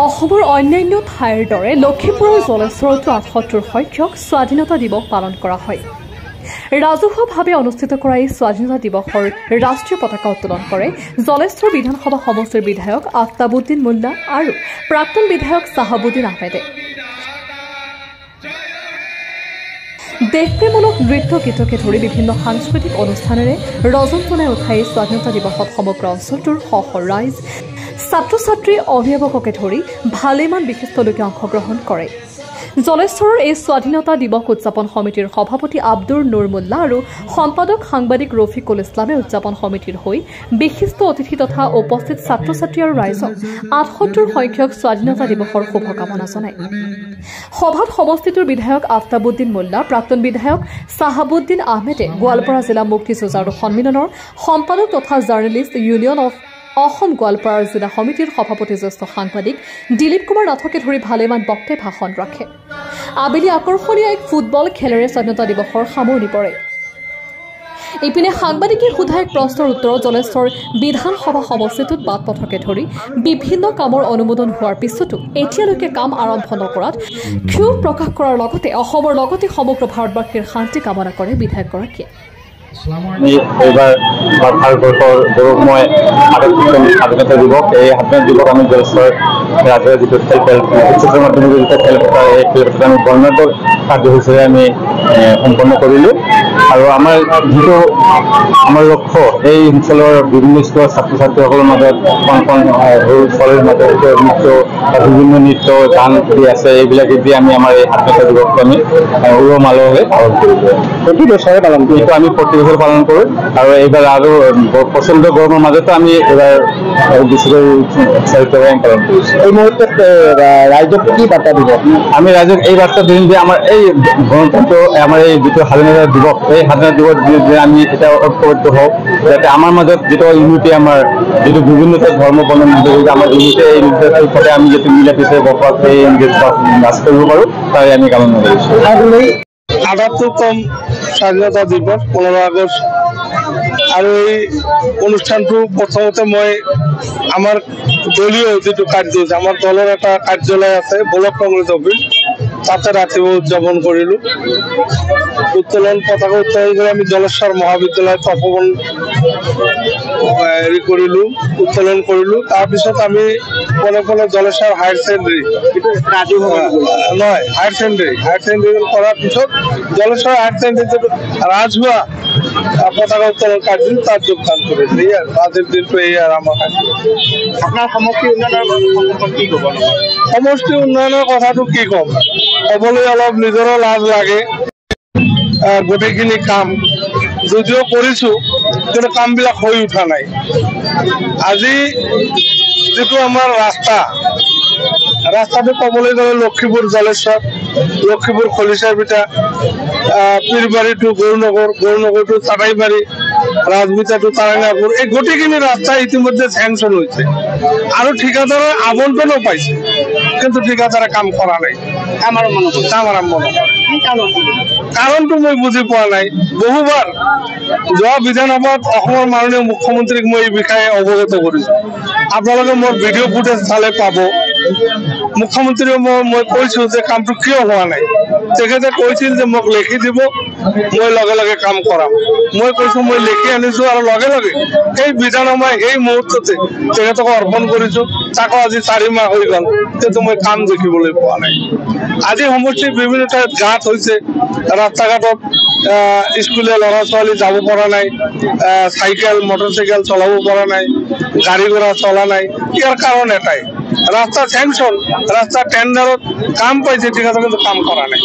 অসমৰ অন্যান্য ঠাইৰ দৰে লখিমপুৰৰ জলেশ্বৰতো ৭৮ সংখ্যক স্বাধীনতা দিৱস পালন কৰা হয়। ৰাজহুৱাভাৱে অনুষ্ঠিত কৰা এই স্বাধীনতা দিৱসৰ ৰাষ্ট্ৰীয় পতাকা উত্তোলন কৰে জলেশ্বৰ বিধানসভা সমষ্টিৰ বিধায়ক আফতাবুদ্দিন মোল্লা আৰু প্ৰাক্তন বিধায়ক চাহাবুদ্দিন আহমেদে। দেশপ্ৰেমমূলক নৃত্য গীতকে ধৰি বিভিন্ন সাংস্কৃতিক অনুষ্ঠানেৰে ৰজন জনাই উঠাই স্বাধীনতা দিৱসত সমগ্ৰ অঞ্চলটোৰ শ শ ৰাইজ, ছাত্ৰ ছাত্ৰী, অভিভাৱককে ধৰি ভালেমান বিশিষ্ট লোকে অংশগ্ৰহণ কৰে। জলেশ্বৰৰ এই স্বাধীনতা দিৱস উদযাপন সমিতিৰ সভাপতি আব্দুৰ নুৰ মোল্লা আৰু সম্পাদক সাংবাদিক ৰফিকুল ইছলামে উদযাপন সমিতিৰ হৈ বিশিষ্ট অতিথি তথা উপস্থিত ছাত্ৰ ছাত্ৰী আৰু ৰাইজক ৭৮ সংখ্যক স্বাধীনতা দিৱসৰ শুভকামনা জনায়। সভাত সমষ্টিটোৰ বিধায়ক আফতাবুদ্দিন মোল্লা, প্ৰাক্তন বিধায়ক চাহাবুদ্দিন আহমেদে, গোৱালপাৰা জিলা মুক্তি যুঁজাৰু সন্মিলনৰ সম্পাদক তথা journalist union of Assam Goalpara জিলা সমিতিৰ সভাপতি জ্যেষ্ঠ সাংবাদিক দিলীপ কুমাৰ নাথকে ধৰি ভালেমান বক্তাই ভাষণ ৰাখে। আবেলি আকৰ্ষণীয় এক ফুটবল খেলেৰে স্বাধীনতা দিৱসৰ সামৰণি পৰে। ইপিনে সাংবাদিকে সোধা এক প্ৰশ্নৰ উত্তৰত জলেশ্বৰ বিধানসভা সমষ্টিটোত বাট পথকে ধৰি বিভিন্ন কামৰ অনুমোদন হোৱাৰ পিছতো এতিয়ালৈকে কাম আৰম্ভ নকৰাত ক্ষোভ প্ৰকাশ কৰাৰ লগতে অসমৰ লগতে সমগ্ৰ ভাৰতবাসীৰ শান্তি কামনা কৰে বিধায়কগৰাকীয়ে। এইবাৰ ভাৰতবৰ্ষৰ গৌৰৱময় স্বাধীনতা দিৱস, এই স্বাধীনতা দিৱস আমি জলেশ্বৰ ৰাজহুৱা যিটো খেল উচ্চতৰ মাধ্যমিক যিটো খেলপথাৰ, এই খেলপথাৰ আমি বৰ্ণাঢ্য কাৰ্যসূচীৰে আমি সম্পন্ন কৰিলোঁ। আৰু আমাৰ যিটো আমাৰ লক্ষ্য, এই অঞ্চলৰ বিভিন্ন স্কুলৰ ছাত্ৰ ছাত্ৰীসকলৰ মাজত কণ সৰু ছোৱালীৰ মাজত নৃত্য, বিভিন্ন নৃত্য গান কৰি আছে, এইবিলাকেদি আমি আমাৰ এই স্বাধীনতা দিৱসটো আমি উলহ মালহেৰে পালন কৰিছোঁ। প্ৰতি বছৰে পালন কৰোঁ, এইটো আমি প্ৰতি বছৰ পালন কৰোঁ। আৰু এইবাৰ আৰু প্ৰচণ্ড গৰমৰ মাজতো আমি এইবাৰ বেছিকৈ উৎসাহিত পালন কৰিছোঁ। এই মুহূৰ্তত ৰাইজক কি বাৰ্তা দিব? আমি ৰাইজক এই বাৰ্তা দিম যে আমাৰ এই গণতন্ত্ৰ, আমাৰ এই যিটো স্বাধীনতা দিৱস, এই স্বাধীনতা দিৱস যে আমি এটা ঐক্যবদ্ধ হওঁ, যাতে আমাৰ মাজত যিটো ইউনিটি, আমাৰ যিটো বিভিন্ন ধৰ্ম বৰ্ণ আমাৰ ইউনিটি, এই ইউনিটি আমি যিটো মিলা পিছে বসবাস এই বাস কৰিব পাৰোঁ, তাই আমি কামনা কৰিছোঁ। ৭৮তম স্বাধীনতা দিৱস ১৫ আগষ্ট। আৰু এই অনুষ্ঠানটো প্ৰথমতে মই আমাৰ দলীয় যিটো কাৰ্য, আমাৰ দলৰ এটা কাৰ্যালয় আছে ব্লক কংগ্ৰেছ অফিচ, তাতে ৰাতিপুৱা উদযাপন কৰিলোঁ। পতাকা উত্তোলন কৰি আমি জলেশ্বৰ মহাবিদ্যালয়ত তপবন কৰিলোঁ, উত্তোলন কৰিলোঁ। তাৰপিছত আমি পলে Jaleswar higher secondary higher secondary কৰাৰ পিছত জলেশ্বৰ হায়াৰ ছেকেণ্ডেৰী যিটো ৰাজহুৱা পতাকা উত্তোলন কাৰ্য, তাত যোগদান কৰিলোঁ। আজিৰ দিনটো এই আৰু আমাৰ আপোনাৰ সমষ্টি উন্নয়নৰ কি ক'ব? সমষ্টি উন্নয়নৰ কথাটো কি ক'ম, ক'বলৈ অলপ নিজৰো লাজ লাগে। গোটেইখিনি কাম যদিও কৰিছোঁ, কিন্তু কামবিলাক হৈ উঠা নাই। আজি যিটো আমাৰ ৰাস্তাটো ক'বলৈ গ'লে Lakhimpur Jaleswar, Lakhimpur Khalicharbita, Pirbari to Gaurnagar, Gaurnagar to Chataibari, Rajbita to Tarangapur, এই গোটেইখিনি ৰাস্তা ইতিমধ্যে চেংচন হৈছে আৰু ঠিকাদাৰে আবণ্টনো পাইছে, কিন্তু ঠিকাদাৰে কাম কৰা নাই, কাম আৰম্ভ নকৰে। কাৰণটো মই বুজি পোৱা নাই। বহুবাৰ যোৱা বিধানসভাত অসমৰ মাননীয় মুখ্যমন্ত্ৰীক মই এই বিষয়ে অৱগত কৰিছোঁ। আপোনালোকে মোৰ ভিডিঅ' ফুটেজ চালে পাব। মুখ্যমন্ত্ৰীয়ে মই কৈছোঁ যে কামটো কিয় হোৱা নাই। তেখেতে কৈছিল যে মোক লিখি দিব, মই লগে লগে কাম কৰাম। মই কৈছোঁ মই লিখি আনিছোঁ আৰু লগে লগে এই বিধানসভাই এই মুহূৰ্ততে তেখেতক অৰ্পণ কৰিছোঁ। তাকো আজি 4 মাহ হৈ গ'ল, কিন্তু মই কাম দেখিবলৈ পোৱা নাই। আজি সমষ্টিৰ বিভিন্ন ঠাইত গাঁত হৈছে, ৰাস্তা ঘাটত স্কুলীয়া ল'ৰা ছোৱালী যাব পৰা নাই, চাইকেল মটৰচাইকেল চলাব পৰা নাই, গাড়ী ঘোড়া চলা নাই। ইয়াৰ কাৰণ এটাই, ৰাস্তা চেংচন, ৰাস্তা টেণ্ডাৰত কাম পাইছে, ঠিক আছে, কিন্তু কাম কৰা নাই।